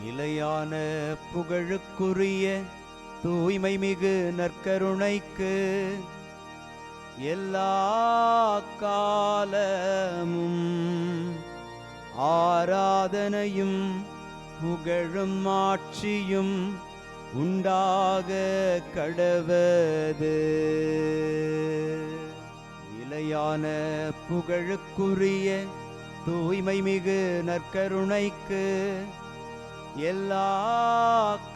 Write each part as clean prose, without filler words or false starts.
நிலையான புகழுக்குரிய தூய்மை மிகு நற்கருணைக்கு எல்லா காலமும் ஆராதனையும் புகழும் ஆட்சியும் உண்டாக கடவது. நிலையான புகழுக்குரிய தூய்மை மிகு நற்கருணைக்கு எல்லா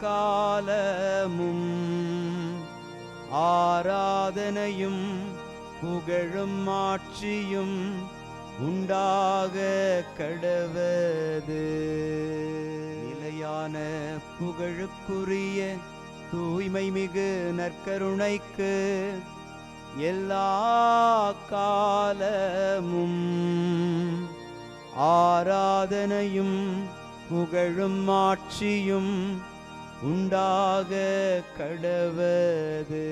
காலமும் ஆராதனையும் புகழும் ஆட்சியும் உண்டாக கடவது. நிலையான புகழுக்குரிய தூய்மை மிகு நற்கருணைக்கு எல்லா காலமும் ஆராதனையும் புகழும் ஆட்சியும் உண்டாக கடவது.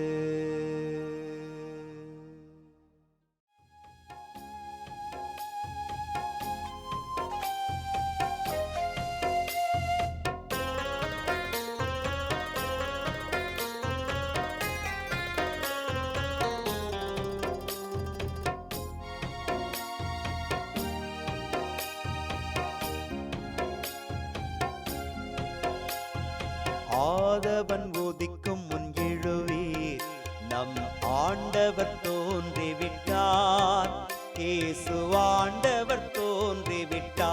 ஆதவன் உதிக்கும் முன் எழுவீர், நம் ஆண்டவர் தோன்றிவிட்டார். இயேசு ஆண்டவர் தோன்றிவிட்டார்.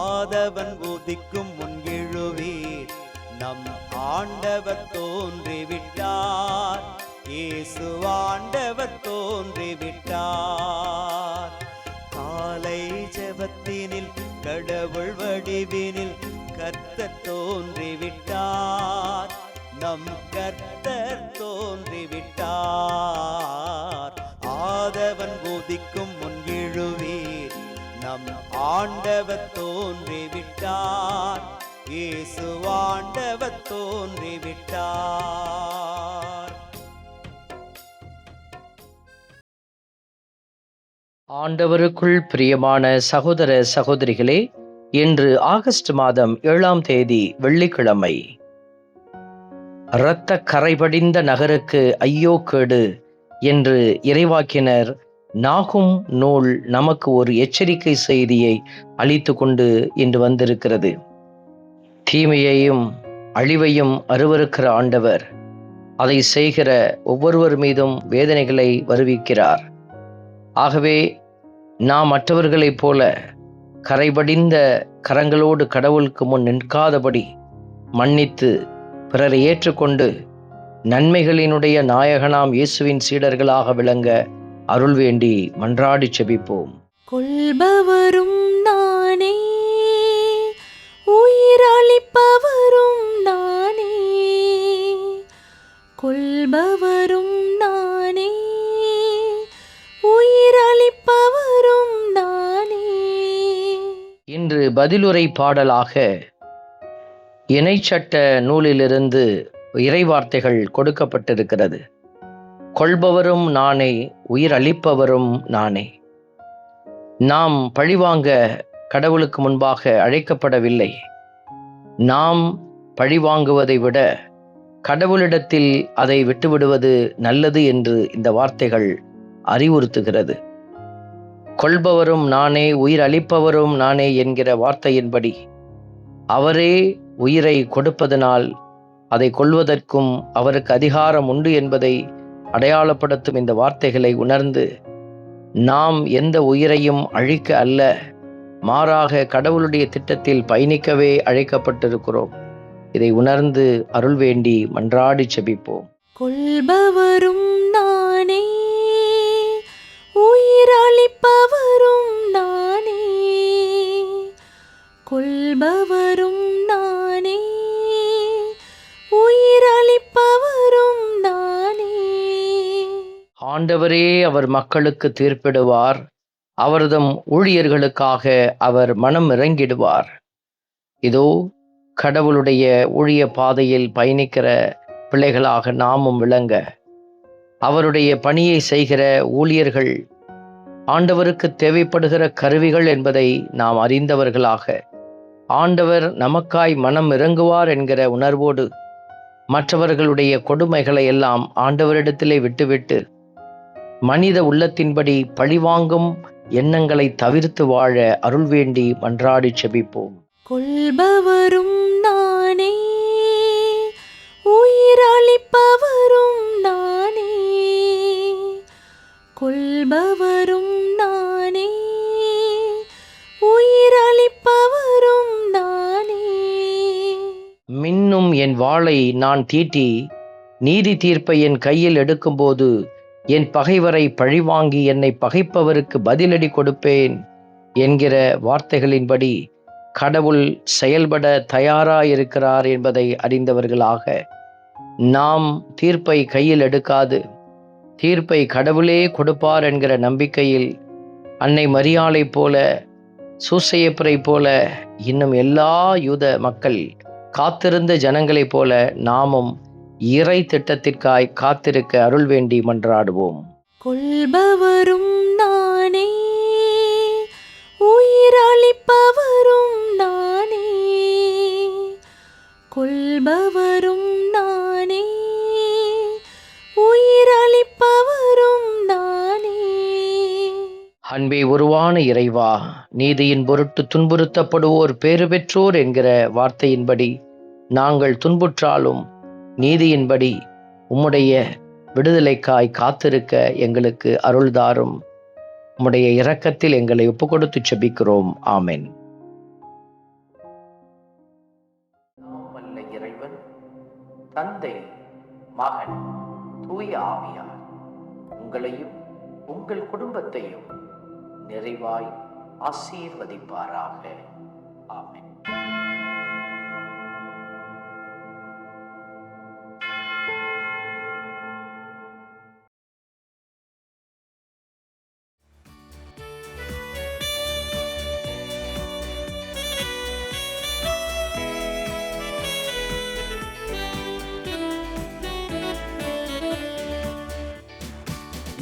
ஆதவன் உதிக்கும் முன் எழுவீர், நம் ஆண்டவர் தோன்றிவிட்டார். இயேசு ஆண்டவர் தோன்றிவிட்டார். காலை ஜெபத்தினில் கடவுள் வடிவினில் கர்த்தர் தோன்றிவிட்டார். நம் கர்த்தர் தோன்றிவிட்டார். ஆதவன் உதிக்கும் முன் எழுவீர், நம் ஆண்டவர் தோன்றிவிட்டார். இயேசு ஆண்டவர் தோன்றிவிட்டார். ஆண்டவருக்குள் பிரியமான சகோதர சகோதரிகளே, இன்று ஆகஸ்ட் மாதம் 7ஆம் தேதி வெள்ளிக்கிழமை. இரத்த கரைபடிந்த நகருக்கு ஐயோ கேடு என்று இறைவாக்கினர் நாகும் நூல் நமக்கு ஒரு எச்சரிக்கை செய்தியை அளித்து கொண்டு இன்று வந்திருக்கிறது. தீமையையும் அழிவையும் அருவருக்கிற ஆண்டவர் அதை செய்கிற ஒவ்வொருவர் மீதும் வேதனைகளை வருவிக்கிறார். ஆகவே நாம் மற்றவர்களைப் போல கரைபடிந்த கரங்களோடு கடவுளுக்கு முன் நிற்காதபடி மன்னித்து பிறரை ஏற்றுக்கொண்டு நன்மைகளினுடைய நாயகனாம் இயேசுவின் சீடர்களாக விளங்க அருள் வேண்டி மன்றாடி செபிப்போம். கொள்பவரும் நானே, உயிரளிப்பவரும் நானே. கொள்பவரும் நானே, உயிரளிப்பவரும் நானே. இன்று பதிலுரை பாடலாக இணைச்சட்ட நூலிலிருந்து இறைவார்த்தைகள் கொடுக்கப்பட்டிருக்கிறது. கொள்பவரும் நானே, உயிர் அளிப்பவரும் நானே. நாம் பழிவாங்க கடவுளுக்கு முன்பாக அழைக்கப்படவில்லை. நாம் பழிவாங்குவதை விட கடவுளிடத்தில் அதை விட்டுவிடுவது நல்லது என்று இந்த வார்த்தைகள் அறிவுறுத்துகிறது. கொள்பவரும் நானே, உயிர் அளிப்பவரும் நானே என்கிற வார்த்தையின்படி அவரே உயிரை கொடுப்பதனால் அதை கொள்வதற்கும் அவருக்கு அதிகாரம் உண்டு என்பதை அடையாளப்படுத்தும் இந்த வார்த்தைகளை உணர்ந்து நாம் எந்த உயிரையும் அழிக்க அல்ல, மாறாக கடவுளுடைய திட்டத்தில் பயணிக்கவே அழைக்கப்பட்டிருக்கிறோம். இதை உணர்ந்து அருள் வேண்டி மன்றாடி செபிப்போம். கொள்பவரும் நானே, உயிரளிப்பவரும் நானே. கொள்பவரும் நானே, உயிரளிப்பவரும் நானே. ஆண்டவரே அவர் மக்களுக்கு தீர்ப்பிடுவார். அவர்தம் ஊழியர்களுக்காக அவர் மனம் இறங்கிடுவார். இதோ கடவுளுடைய ஊழிய பாதையில் பயணிக்கிற பிள்ளைகளாக நாமும் விளங்க அவருடைய பணியை செய்கிற ஊழியர்கள் ஆண்டவருக்கு தேவைப்படுகிற கருவிகள் என்பதை நாம் அறிந்தவர்களாக ஆண்டவர் நமக்காய் மனம் இறங்குவார் என்கிற உணர்வோடு மற்றவர்களுடைய கொடுமைகளை எல்லாம் ஆண்டவரிடத்திலே விட்டுவிட்டு மனித உள்ளத்தின்படி பழிவாங்கும் எண்ணங்களை தவிர்த்து வாழ அருள் வேண்டி மன்றாடி செபிப்போம். கொல்பவரும் நானே, உயிரளிப்பவரும் நானே. கொல்பவரும் நானே, உயிரளிப்பவரும் நானே. மின்னும் என் வாளை நான் தீட்டி நீதி தீர்ப்பை என் கையில் எடுக்கும்போது என் பகைவரை பழிவாங்கி என்னை பகைப்பவருக்கு பதிலடி கொடுப்பேன் என்கிற வார்த்தைகளின்படி கடவுள் செயல்பட தயாராயிருக்கிறார் என்பதை அறிந்தவர்களாக நாம் தீர்ப்பை கையில் எடுக்காது தீர்ப்பை கடவுளே கொடுப்பார் என்கிற நம்பிக்கையில் அன்னை மரியாளை போல, சூசையப்பரை போல, இன்னும் எல்லா யூத மக்கள் காத்திருந்த ஜனங்களைப் போல நாமும் இறை திட்டத்திற்காய் காத்திருக்க அருள் வேண்டி மன்றாடுவோம். கொல்பவரும் நானே, உயிரளிப்பவரும் நானே. கொல்பவரும் நானே, உயிரளிப்பவரும் நானே. அன்பே உருவான இறைவா, நீதியின் பொருட்டு துன்புறுத்தப்படுவோர் பேறு பெற்றோர் என்கிற வார்த்தையின்படி நாங்கள் துன்புற்றாலும் நீதியின்படி உம்முடைய விடுதலைக்காய் காத்திருக்க எங்களுக்கு அருள்தாரும். உம்முடைய இரக்கத்தில் எங்களை ஒப்புக்கொடுத்து செபிக்கிறோம். ஆமென். வல்ல இறைவன் தந்தை, மகன், தூய ஆவியார் உங்களையும் உங்கள் குடும்பத்தையும் நிறைவாய் ஆசீர்வதிப்பாராக. ஆமென்.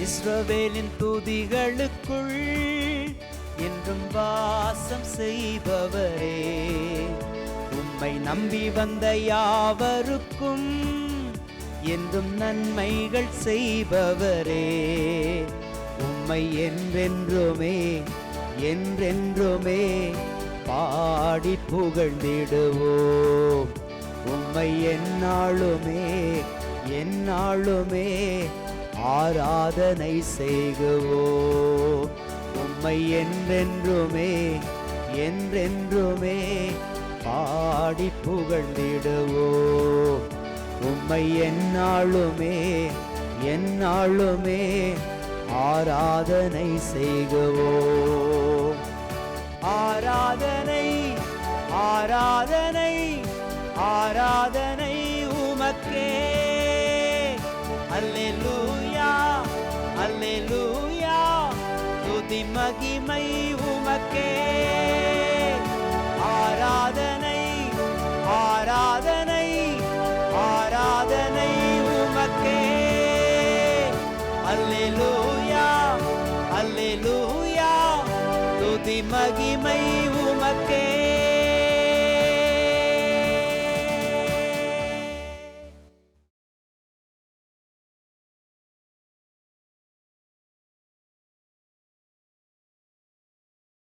இஸ்ரவேலின் துதிகளுக்குள் என்றும் வாசம் செய்பவரே, உம்மை நம்பி வந்த யாவருக்கும் என்றும் நன்மைகள் செய்பவரே, உம்மை என்றென்றுமே என்றென்றுமே பாடி புகழ்ந்திடுவோம். உம்மை எந்நாளுமே எந்நாளுமே ஆராதனை செய்குவோம். உம்மை என்றென்றுமே என்றென்றுமே பாடி புகழ்ந்திடுவோம். உம்மை எந்நாளுமே எந்நாளுமே ஆராதனை செய்குவோம். ஆராதனை ஆராதனை ஆராதனை உமக்கே. அல்லேலூயா அல்லேலூயா, துதி மகிமை உமக்கே. ஆராதனை ஆராதனை ஆராதனை உமக்கே. அல்லேலூயா அல்லேலூயா, துதி மகிமை உமக்கே.